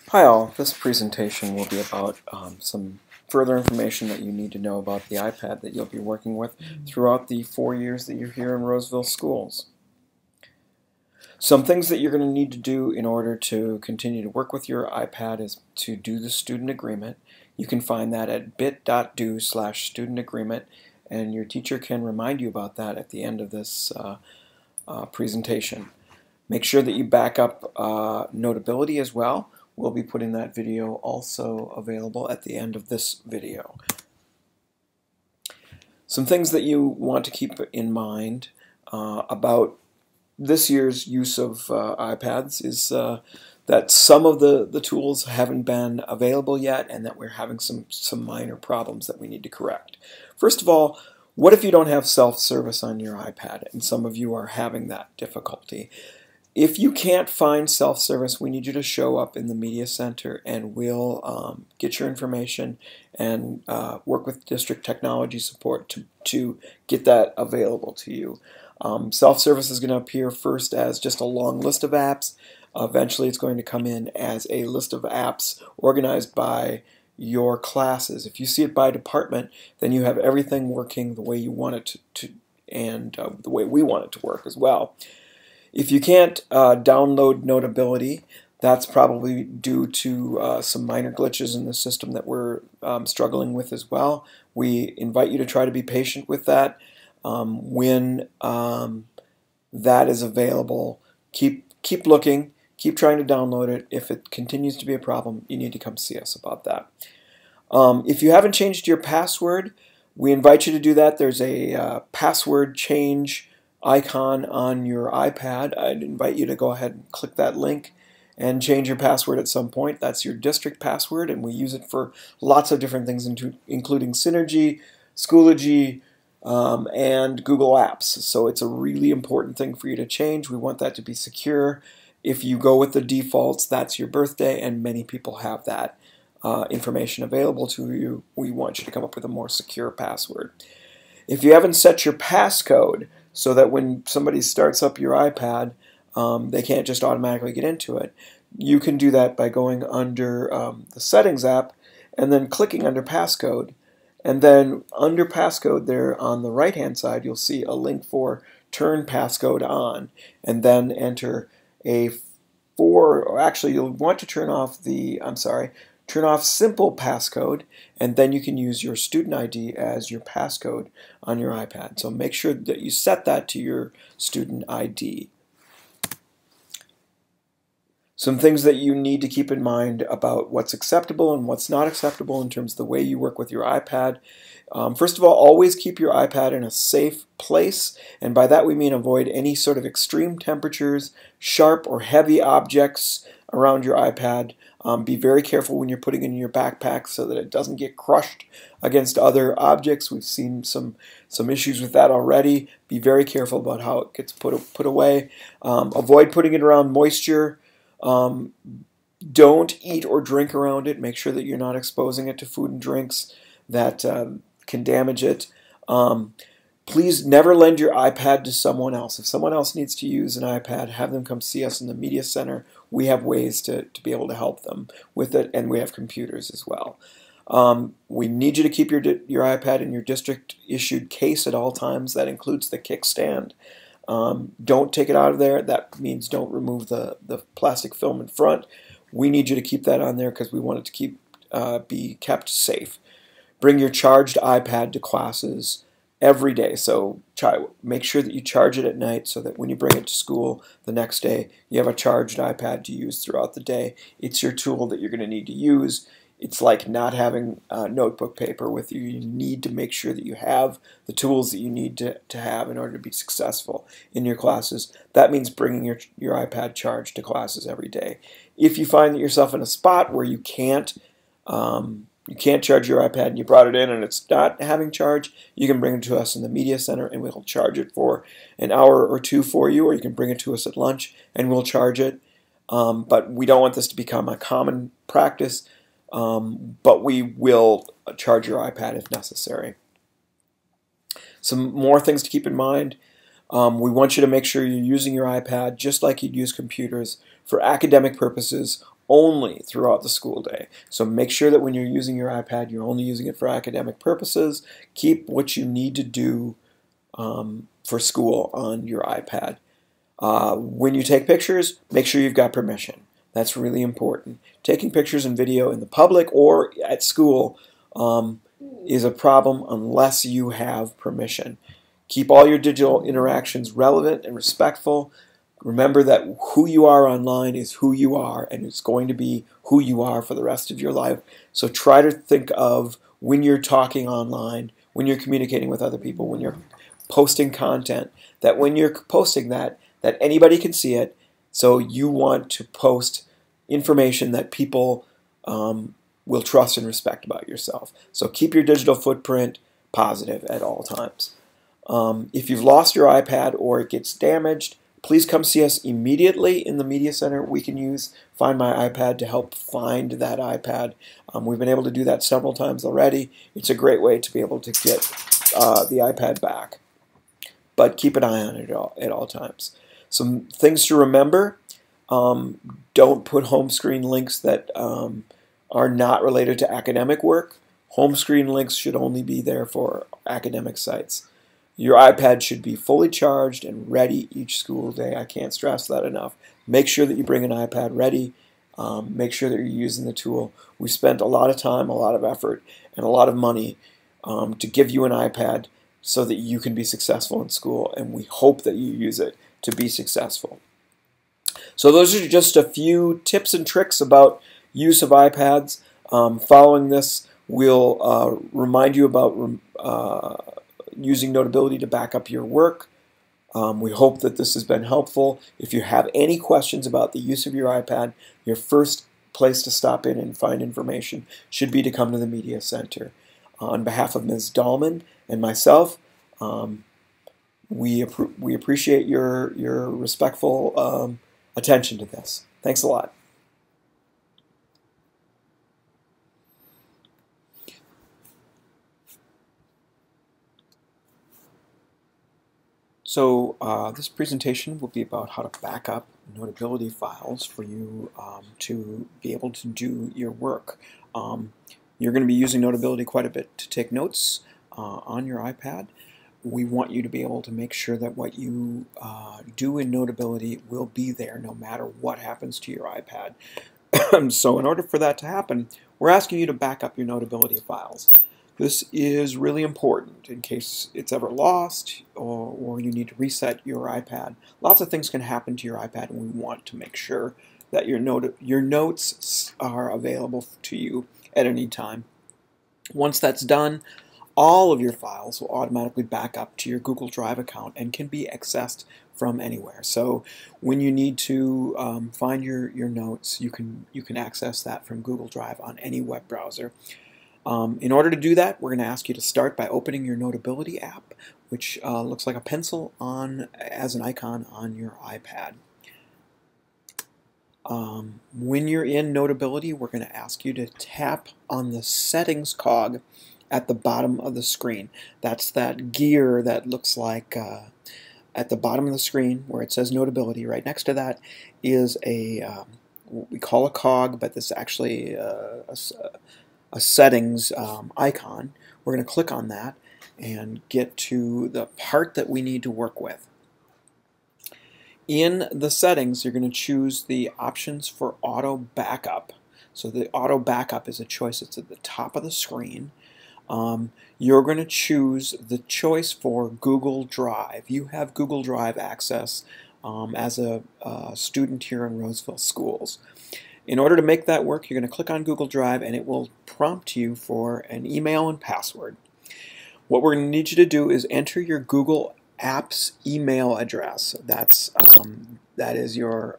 Hi all, this presentation will be about some further information that you need to know about the iPad that you'll be working with throughout the 4 years that you're here in Roseville schools. Some things that you're going to need to do in order to continue to work with your iPad is to do the student agreement. You can find that at bit.do/student agreement, and your teacher can remind you about that at the end of this presentation. Make sure that you back up Notability as well. We'll be putting that video also available at the end of this video. Some things that you want to keep in mind about this year's use of iPads is that some of the tools haven't been available yet, and that we're having some minor problems that we need to correct. First of all, what if you don't have self-service on your iPad? And some of you are having that difficulty. If you can't find self-service, we need you to show up in the Media Center, and we'll get your information and work with district technology support to get that available to you. Self-service is going to appear first as just a long list of apps. Eventually it's going to come in as a list of apps organized by your classes. If you see it by department, then you have everything working the way you want it to and the way we want it to work as well. If you can't download Notability, that's probably due to some minor glitches in the system that we're struggling with as well. We invite you to try to be patient with that. When that is available, keep looking, keep trying to download it. If it continues to be a problem, you need to come see us about that. If you haven't changed your password, we invite you to do that. There's a password change icon on your iPad. I'd invite you to go ahead and click that link and change your password at some point. That's your district password, and we use it for lots of different things, including Synergy, Schoology, and Google Apps. So it's a really important thing for you to change. We want that to be secure. If you go with the defaults, that's your birthday, and many people have that information available to you. We want you to come up with a more secure password. If you haven't set your passcode, so that when somebody starts up your iPad, they can't just automatically get into it, you can do that by going under the Settings app and then clicking under Passcode. And then under Passcode there on the right hand side, you'll see a link for Turn Passcode On, and then enter a you'll want to turn off turn off Simple Passcode, and then you can use your student ID as your passcode on your iPad. So make sure that you set that to your student ID. Some things that you need to keep in mind about what's acceptable and what's not acceptable in terms of the way you work with your iPad. First of all, always keep your iPad in a safe place, and by that we mean avoid any sort of extreme temperatures, sharp or heavy objects around your iPad. Be very careful when you're putting it in your backpack so that it doesn't get crushed against other objects. We've seen some issues with that already. Be very careful about how it gets put away. Avoid putting it around moisture. Don't eat or drink around it. Make sure that you're not exposing it to food and drinks that can damage it. Please never lend your iPad to someone else. If someone else needs to use an iPad, have them come see us in the Media Center. We have ways to be able to help them with it, and we have computers as well. We need you to keep your iPad in your district-issued case at all times. That includes the kickstand. Don't take it out of there. That means don't remove the plastic film in front. We need you to keep that on there because we want it to be kept safe. Bring your charged iPad to classes every day. So make sure that you charge it at night so that when you bring it to school the next day, you have a charged iPad to use throughout the day. It's your tool that you're going to need to use. It's like not having notebook paper with you. You need to make sure that you have the tools that you need to have in order to be successful in your classes. That means bringing your iPad charged to classes every day. If you find that yourself in a spot where you can't charge your iPad and you brought it in and it's not having charge, you can bring it to us in the Media Center and we'll charge it for an hour or two for you, or you can bring it to us at lunch and we'll charge it. But we don't want this to become a common practice, but we will charge your iPad if necessary. Some more things to keep in mind. We want you to make sure you're using your iPad just like you'd use computers for academic purposes only throughout the school day. So make sure that when you're using your iPad, you're only using it for academic purposes. Keep what you need to do for school on your iPad. When you take pictures, make sure you've got permission. That's really important. Taking pictures and video in the public or at school is a problem unless you have permission. Keep all your digital interactions relevant and respectful. Remember that who you are online is who you are, and it's going to be who you are for the rest of your life. So try to think of when you're talking online, when you're communicating with other people, when you're posting content, that when you're posting that anybody can see it. So you want to post information that people will trust and respect about yourself. So keep your digital footprint positive at all times. If you've lost your iPad or it gets damaged, please come see us immediately in the Media Center. We can use Find My iPad to help find that iPad. We've been able to do that several times already. It's a great way to be able to get the iPad back. But keep an eye on it at all times. Some things to remember: don't put home screen links that are not related to academic work. Home screen links should only be there for academic sites. Your iPad should be fully charged and ready each school day. I can't stress that enough. Make sure that you bring an iPad ready. Make sure that you're using the tool. We spent a lot of time, a lot of effort, and a lot of money to give you an iPad so that you can be successful in school, and we hope that you use it to be successful. So those are just a few tips and tricks about use of iPads. Following this, we'll remind you about using Notability to back up your work. We hope that this has been helpful. If you have any questions about the use of your iPad, your first place to stop in and find information should be to come to the Media Center. On behalf of Ms. Dahlman and myself, we appreciate your respectful attention to this. Thanks a lot. So this presentation will be about how to back up Notability files for you to be able to do your work. You're going to be using Notability quite a bit to take notes on your iPad. We want you to be able to make sure that what you do in Notability will be there no matter what happens to your iPad. So in order for that to happen, we're asking you to back up your Notability files. This is really important in case it's ever lost or you need to reset your iPad. Lots of things can happen to your iPad, and we want to make sure that your notes are available to you at any time. Once that's done, all of your files will automatically back up to your Google Drive account and can be accessed from anywhere. So when you need to find your notes, you can access that from Google Drive on any web browser. In order to do that, we're going to ask you to start by opening your Notability app, which looks like a pencil as an icon on your iPad. When you're in Notability, we're going to ask you to tap on the Settings cog at the bottom of the screen. That's that gear that looks like at the bottom of the screen where it says Notability. Right next to that is what we call a cog, but this is actually a settings icon. We're going to click on that and get to the part that we need to work with. In the settings, you're going to choose the options for auto backup. So the auto backup is a choice that's at the top of the screen. You're going to choose the choice for Google Drive. You have Google Drive access as a student here in Roseville Schools. In order to make that work, you're going to click on Google Drive and it will prompt you for an email and password. What we're going to need you to do is enter your Google Apps email address. That is your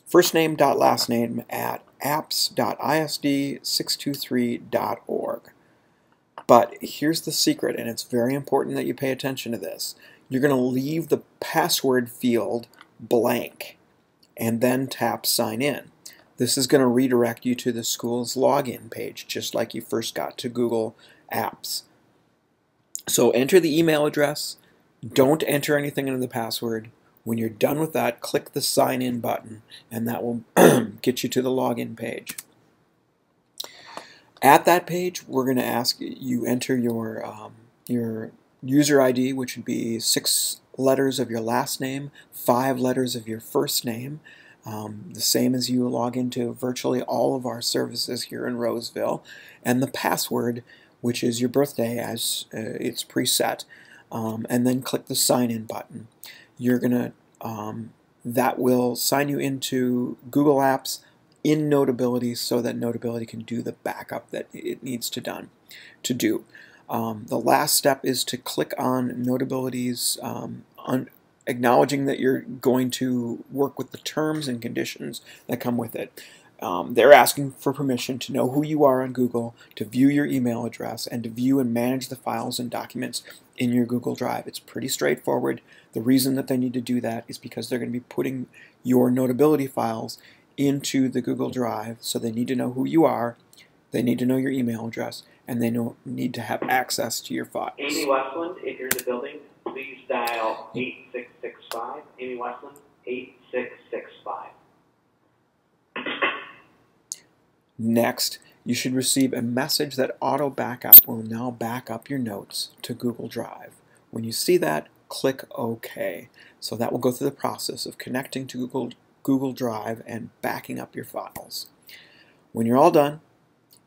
first name dot last name at apps.isd623.org. But here's the secret, and it's very important that you pay attention to this. You're going to leave the password field blank and then tap Sign In. This is going to redirect you to the school's login page, just like you first got to Google Apps. So enter the email address. Don't enter anything into the password. When you're done with that, click the Sign In button, and that will get you to the login page. At that page, we're going to ask you enter your user ID, which would be 6 letters of your last name, 5 letters of your first name, the same as you log into virtually all of our services here in Roseville, and the password, which is your birthday as it's preset, and then click the Sign In button. You're gonna that will sign you into Google Apps in Notability so that Notability can do the backup that it needs to do. The last step is to click on Notability's acknowledging that you're going to work with the terms and conditions that come with it. They're asking for permission to know who you are on Google, to view your email address, and to view and manage the files and documents in your Google Drive. It's pretty straightforward. The reason that they need to do that is because they're going to be putting your Notability files into the Google Drive, so they need to know who you are, they need to know your email address, and they need to have access to your files. Amy Westland, if you're in the building, please dial 8665. Amy Westland, 8665. Next, you should receive a message that Auto Backup will now back up your notes to Google Drive. When you see that, click OK. So that will go through the process of connecting to Google Drive and backing up your files. When you're all done,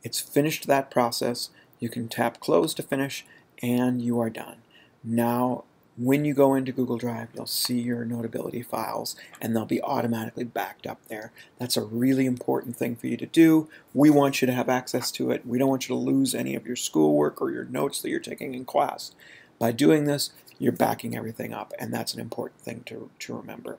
it's finished that process. You can tap Close to finish, and you are done. Now, when you go into Google Drive, you'll see your Notability files, and they'll be automatically backed up there. That's a really important thing for you to do. We want you to have access to it. We don't want you to lose any of your schoolwork or your notes that you're taking in class. By doing this, you're backing everything up, and that's an important thing to remember.